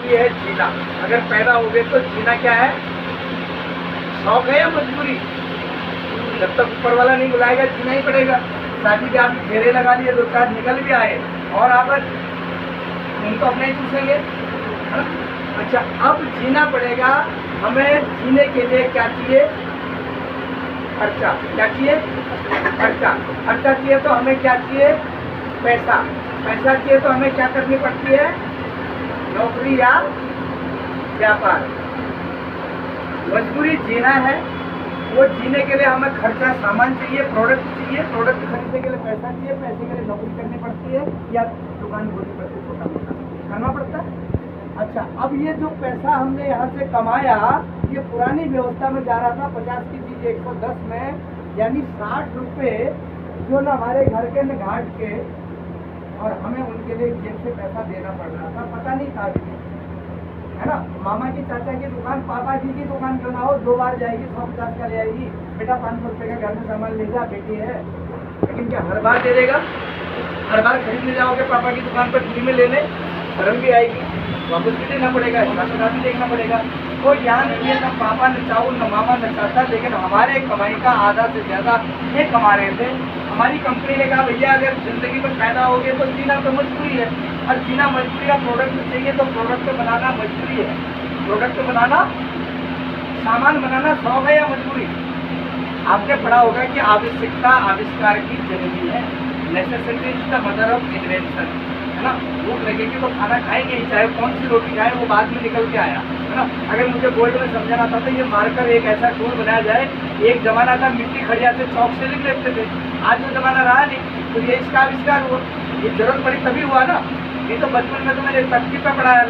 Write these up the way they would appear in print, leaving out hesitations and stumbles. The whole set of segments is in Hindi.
ये है जीना। अगर पैदा हो गए तो जीना क्या है? शौक है या मजबूरी? जब तक ऊपर वाला नहीं बुलाएगा जीना ही पड़ेगा। शादी ब्याह में घेरे लगा लिए, 2-4 निकल भी आए और आप उनको अपने ही पूछेंगे, है ना? अच्छा, अब जीना पड़ेगा। हमें जीने के लिए क्या चाहिए? खर्चा। क्या चाहिए? खर्चा। खर्चा चाहिए तो हमें क्या चाहिए? पैसा। पैसा चाहिए तो हमें क्या करनी पड़ती है? नौकरी या व्यापार। मजबूरी जीना है, वो जीने के लिए हमें खर्चा, सामान चाहिए, प्रोडक्ट चाहिए, प्रोडक्ट खरीदने के लिए पैसा चाहिए, पैसे के लिए नौकरी करनी पड़ती है या दुकान खोलनी पड़ती है, छोटा मोटा करना पड़ता है। अच्छा, अब ये जो पैसा हमने यहाँ से कमाया, ये पुरानी व्यवस्था में जा रहा था 50 की चीज 110 में, यानी 60 रुपये जो ना हमारे घर के न घाट के, और हमें उनके लिए जेब से पैसा देना पड़ रहा था। पता नहीं था अभी, है ना? मामा की चाचा की दुकान, पापा जी की दुकान क्यों ना हो, 2 बार जाएगी, 150 का ले आएगी, बेटा 500 रुपये का घर में सामान ले जा, बेटी है। लेकिन क्या हर बार दे देगा? हर बार खरीदने जाओगे पापा की दुकान पर फ्री में लेने, शर्म भी आएगी, वापस भी देना पड़ेगा, हिसाब भी देखना पड़ेगा। तो यहाँ ये न पापा न चाहो न मामा न चाचा, लेकिन हमारे कमाई का आधा से ज़्यादा ये कमा रहे थे। हमारी कंपनी ने कहा भैया अगर ज़िंदगी में पैदा हो गए तो जीना तो मजबूरी है, और जीना मजबूरी का प्रोडक्ट चाहिए तो प्रोडक्ट बनाना मजबूरी है। प्रोडक्ट बनाना, सामान बनाना शौक है या मजबूरी? आपने पढ़ा होगा कि आवश्यकता आविष्कार की जननी है। Necessity is the mother of invention, है ना? भूख लगेगी तो खाना खाएंगे ही, चाहे कौन सी रोटी खाए, वो बाद में निकल के आया, है ना? अगर मुझे बोर्ड में समझाना था तो ये मार्कर एक ऐसा टूल बनाया जाए। एक जमाना था मिट्टी खड़िया से चौक से लिख लेते थे, आज वो जमाना रहा नहीं, तो ये इसका आविष्कार हुआ। ये जरूरत पड़ी तभी हुआ ना, ये तो बचपन में तो मैंने तख्ती पे पढ़ाया,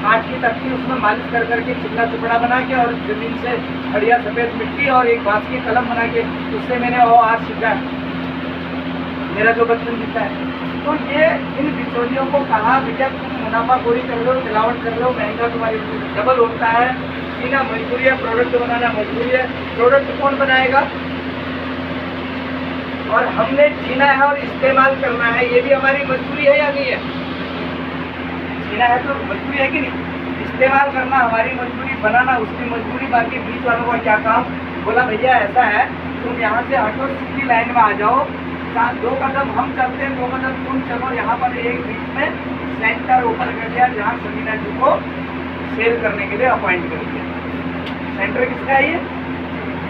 काठ की तख्ती, उसमें मालिश कर करके चिकना टुकड़ा बना के और जमीन से खड़िया सफेद मिट्टी और एक बांस की कलम बना के उससे मैंने वो आज सीखा है, मेरा जो बचपन बीता है। तो ये इन बिचौलियों को कहा भैया तुम मुनाफाखोरी कर लो, मिलावट कर लो, महंगा तुम्हारी डबल होता है। जीना मजबूरी है, प्रोडक्ट बनाना मजबूरी है। प्रोडक्ट कौन बनाएगा? और हमने जीना है और इस्तेमाल करना है, ये भी हमारी मजबूरी है या नहीं है? जीना है तो मजबूरी है कि नहीं? इस्तेमाल करना हमारी मजबूरी, बनाना उसकी मजबूरी। बाकी बीच वालों का क्या काम? बोला भैया ऐसा है, तुम यहाँ से हटो, सीधी लाइन में आ जाओ, 2 कदम हम चलते हैं, 2 कदम तुम चलो, यहाँ पर एक बीच में सेंटर ओपन कर दिया जहाँ समीना जी को सेल करने के लिए अपॉइंट कर दिया। सेंटर किसका है ये?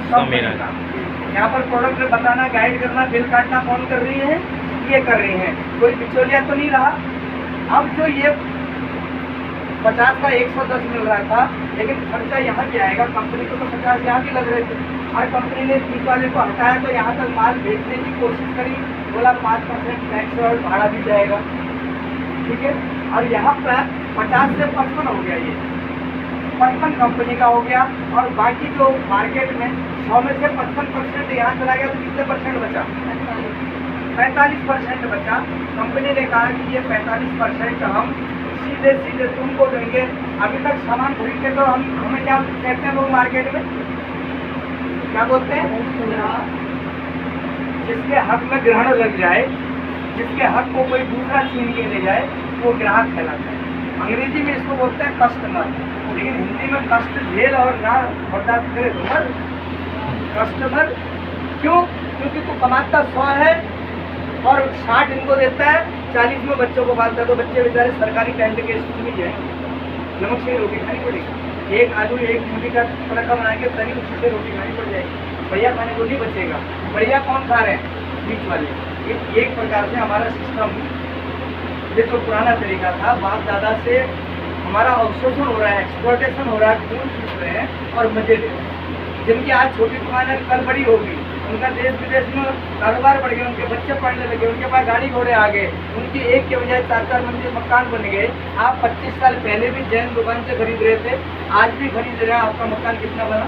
समीना का। यहाँ पर प्रोडक्ट बताना, गाइड करना, बिल काटना कौन कर रही है? ये कर रही है। कोई बिचौलिया तो नहीं रहा। अब जो ये 50 का 110 मिल रहा था, लेकिन खर्चा यहाँ भी आएगा। कंपनी को तो 50 यहाँ भी लग रहे थे, और कंपनी ने 30 वाले को हटाया तो यहाँ तक माल भेजने की कोशिश करी, बोला 5% टैक्स और भाड़ा भी जाएगा, ठीक है। और यहाँ पर 50 से 55 हो गया, ये 55 कंपनी का हो गया, और बाकी जो मार्केट में 100 में से 55% यहाँ चला गया, तो कितने परसेंट बचा? 45% बचा। कंपनी ने कहा कि ये 45% हम सीधे तुमको देंगे। अभी तक सामान खरीदते तो हमें क्या कहते हैं लोग मार्केट में, क्या बोलते हैं? जिसके हक में ग्रहण लग जाए, जिसके हक को कोई दूसरा छीन के ले जाए, वो ग्राहक कहलाता है। अंग्रेजी में इसको बोलते हैं कस्टमर, लेकिन हिंदी में कष्ट झेल और ना बर्दाश्त करे तो कस्टमर। क्यों? क्योंकि तू कमाता 100 है और 60 इनको देता है, 40 में बच्चों को पालता है, तो बच्चे बेचारे सरकारी टेंट के स्कूल में जाएंगे, नमक से रोटी खानी पड़ेगी। एक आलू एक मूली का तड़का बना के तरी उसी से रोटी खानी पड़ जाएगी, बढ़िया खाने को नहीं बचेगा। बढ़िया कौन खा रहे हैं? बीच वाले। ये एक प्रकार से हमारा सिस्टम, ये तो पुराना तरीका था, बाप दादा से हमारा अवशोषण हो रहा है, एक्सप्लॉयटेशन हो रहा है, खून चूस रहे हैं और मजे ले रहे हैं। जिनकी आज छोटी दुकानें कल बड़ी होगी, उनका देश विदेश में कारोबार बढ़ गया, उनके बच्चे पढ़ने लगे, उनके पास गाड़ी घोड़े आ गए, उनकी एक के बजाय 4-4 मंजिल मकान बन गए। आप 25 साल पहले भी जैन दुकान से खरीद रहे थे, आज भी खरीद रहे हैं, आपका मकान कितना बना?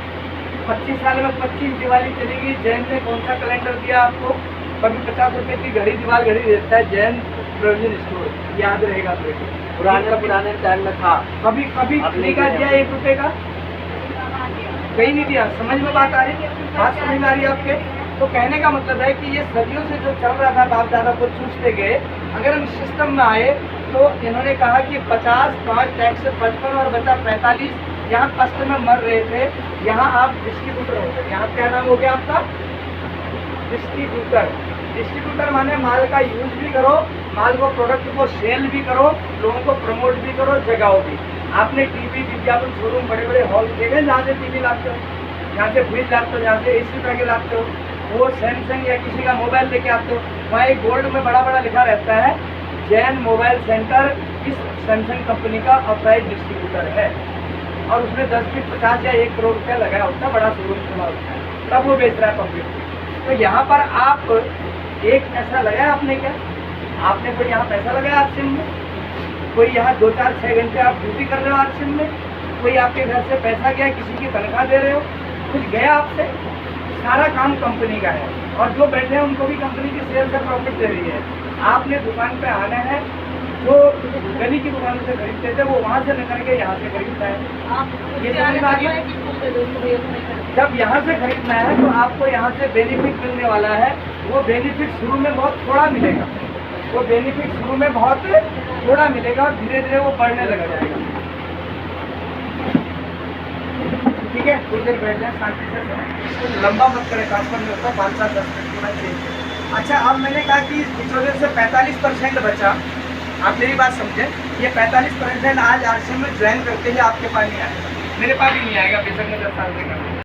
25 साल में 25 दिवाली चलेगी। जैन ने कौन सा कैलेंडर दिया आपको? कभी 50 रुपये की घड़ी, दीवार घड़ी देता है जैन प्रोविजन स्टोर, याद रहेगा तो। पुराने टाइम में था, कभी का दिया 1 रुपये का कहीं नहीं दिया। समझ में बात आ रही है? बात समझ में आ रही है आपके? तो कहने का मतलब है कि ये सदियों से जो चल रहा था, बाप दादा को चूसते गए, अगर हम सिस्टम में आए तो इन्होंने कहा कि 50, 5 टैक्स 55 और बचा 45, यहाँ कस्टमर मर रहे थे, यहाँ आप डिस्ट्रीब्यूटर हो गए। यहाँ क्या नाम हो गया आपका? डिस्ट्रीब्यूटर। डिस्ट्रीब्यूटर माने माल का यूज भी करो, माल को प्रोडक्ट को सेल भी करो, लोगों को प्रमोट भी करो, जगाओ भी। आपने टीवी विज्ञापन शोरूम बड़े बड़े हॉल देखे जहाँ से टीवी लाते हो, जहाँ से फ्रिज लाते हो, जहाँ से AC उठा के लाते हो, वो सैमसंग या किसी का मोबाइल लेके आते हो, वहाँ एक बोर्ड में बड़ा बड़ा लिखा रहता है जैन मोबाइल सेंटर इस सैमसंग कंपनी का ऑथराइज डिस्ट्रीब्यूटर है, और उसमें 10, 20, 50 या 1 करोड़ रुपया लगाया होता है, बड़ा शोरूम खुला होता है, तब वो बेच रहा है पब्लिक को। तो यहाँ पर आप एक पैसा लगाया आपने क्या? आपने कोई यहाँ पैसा लगाया आज सिम में? कोई यहाँ 2, 4, 6 घंटे आप ड्यूटी कर रहे हो आज सिम में? कोई आपके घर से पैसा गया, किसी की तनख्वाह दे रहे हो, कुछ गया आपसे? सारा काम कंपनी का है, और जो बैठे हैं उनको भी कंपनी की सेल से प्रॉफिट दे रही है। आपने दुकान पे आना है, जो गली की दुकान से खरीदते थे वो वहाँ से निकल के यहाँ से खरीदता है। ये समझ में आ गया? जब यहाँ से खरीदना है तो आपको यहाँ से बेनिफिट मिलने वाला है। वो बेनिफिट शुरू में बहुत थोड़ा मिलेगा, वो बेनिफिट शुरू में बहुत थोड़ा मिलेगा और धीरे धीरे वो बढ़ने लग जाएगा। ठीक है, कुछ देर बैठ जाए शांति से, कुछ लंबा मत करें, ट्रांसफर नहीं होता, 5-7-10 मिनट होना चाहिए। अच्छा, अब मैंने कहा कि इस वजह से 45% बचा। आप मेरी बात समझें, ये 45% आज आरसीएम में ज्वाइन करते ही आपके पास नहीं आएगा, मेरे पास भी नहीं आएगा, बेशक मैं 10 साल से कर